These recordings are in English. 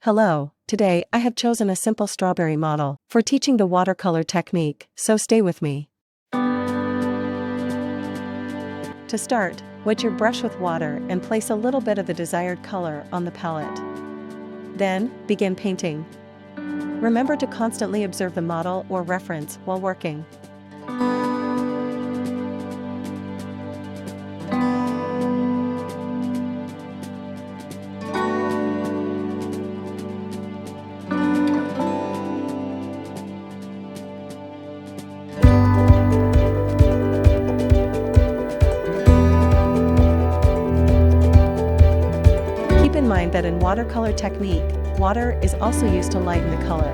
Hello, today I have chosen a simple strawberry model for teaching the watercolor technique, so stay with me. To start, wet your brush with water and place a little bit of the desired color on the palette. Then, begin painting. Remember to constantly observe the model or reference while working. Keep in mind that in watercolor technique, water is also used to lighten the color.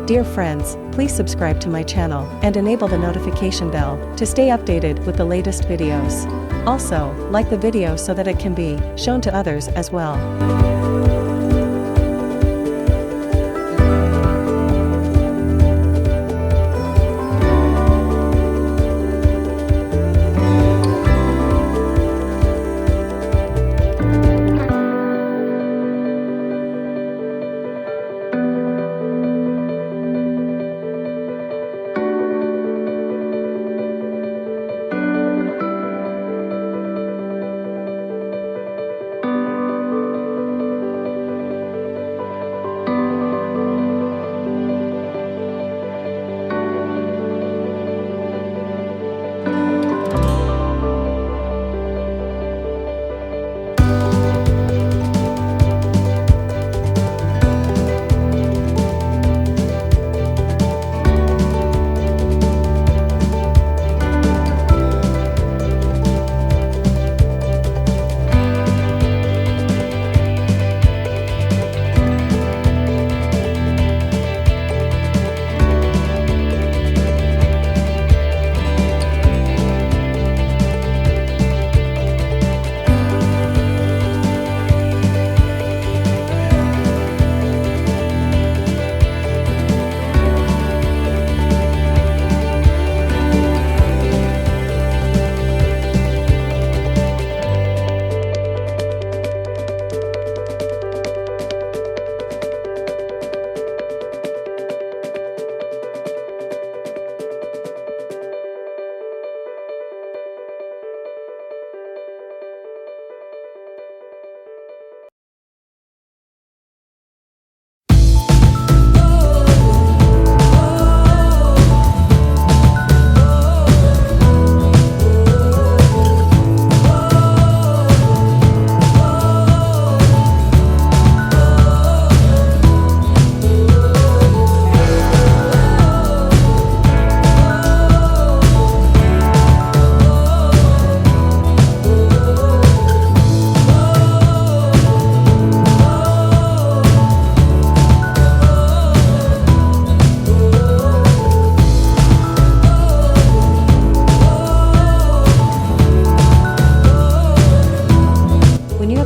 Dear friends, please subscribe to my channel and enable the notification bell to stay updated with the latest videos. Also, like the video so that it can be shown to others as well.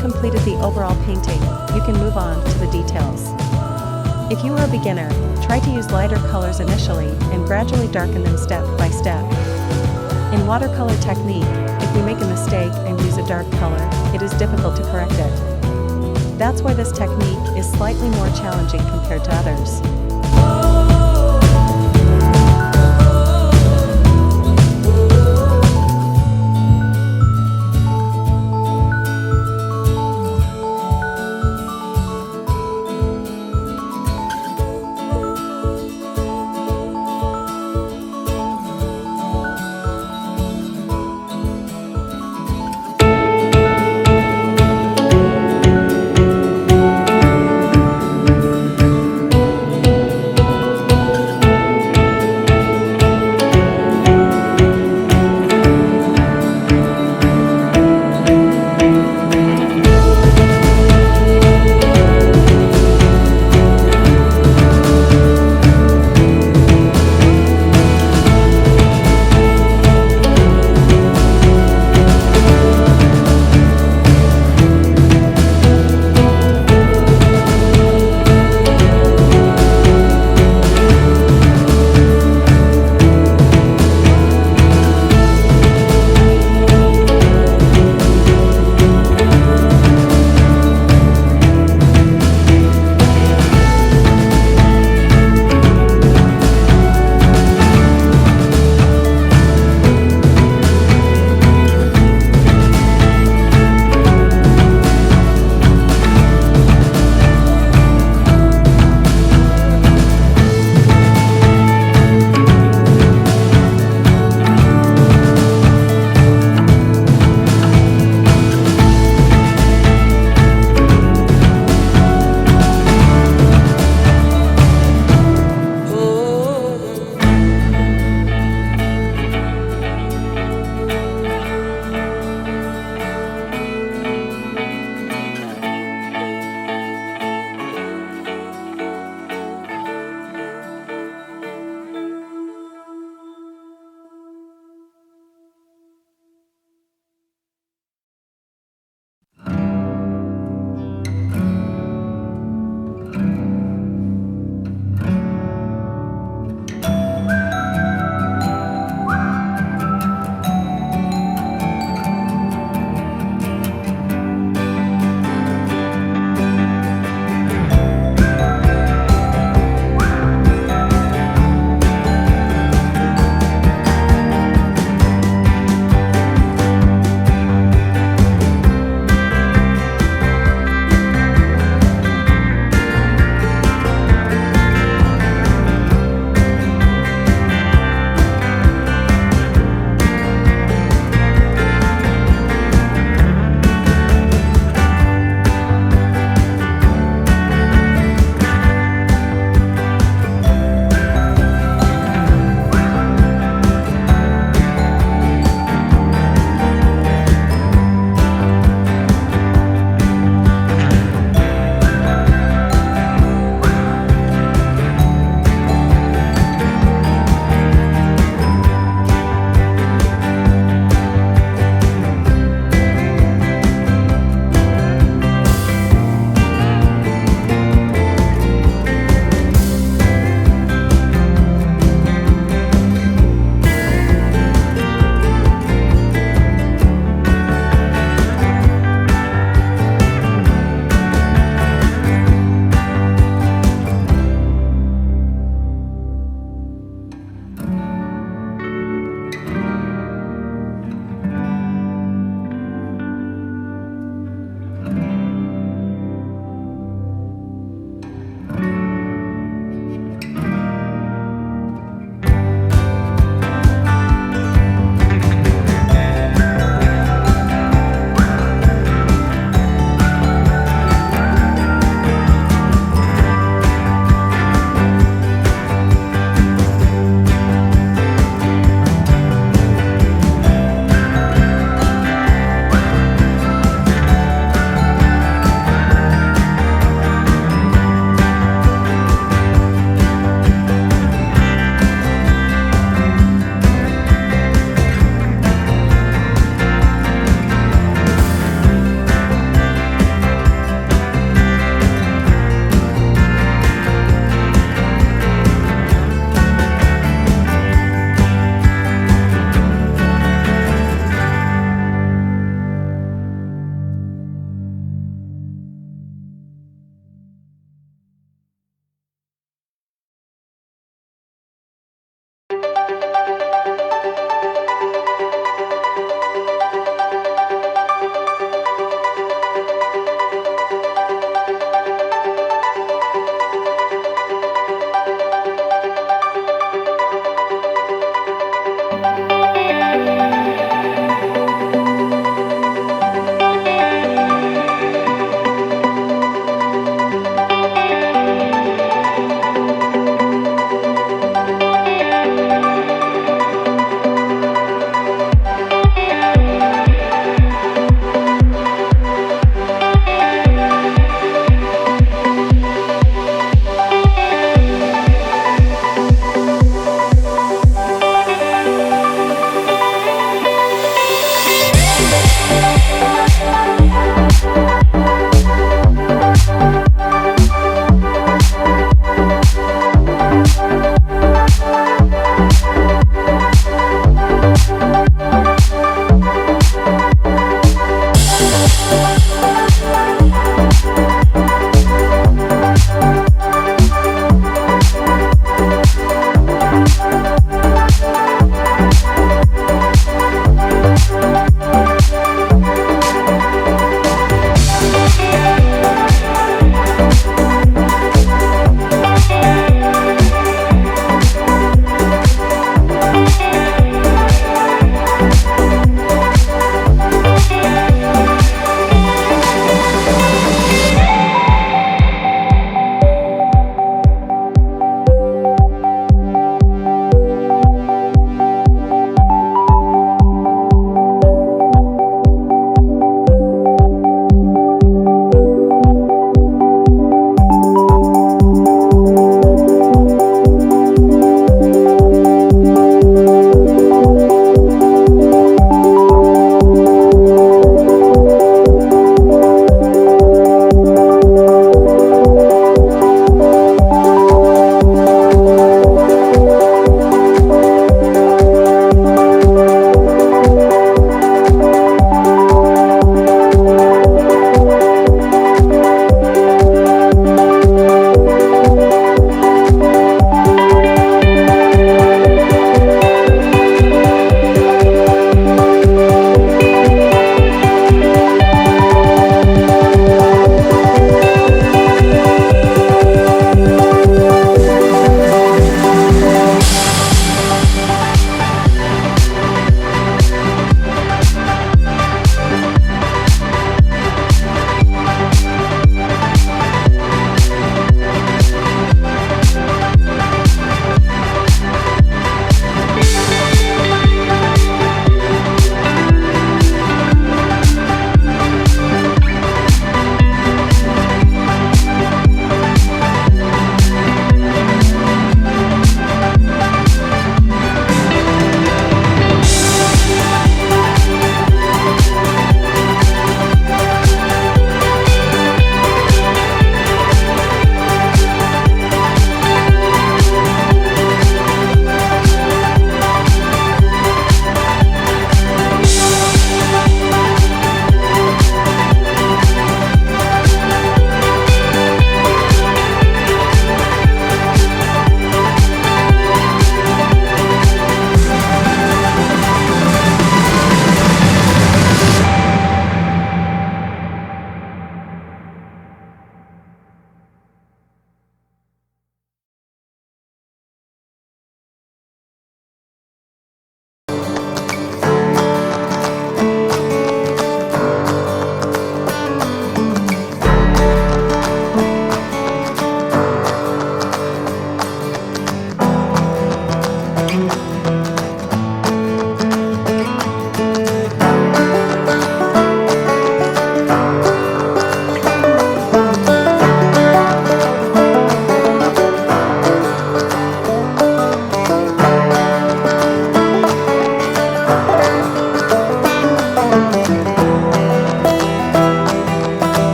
Completed the overall painting, you can move on to the details. If you are a beginner, try to use lighter colors initially and gradually darken them step by step. In watercolor technique, if we make a mistake and use a dark color, it is difficult to correct it. That's why this technique is slightly more challenging compared to others.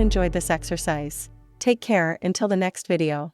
enjoyed this exercise. Take care until the next video.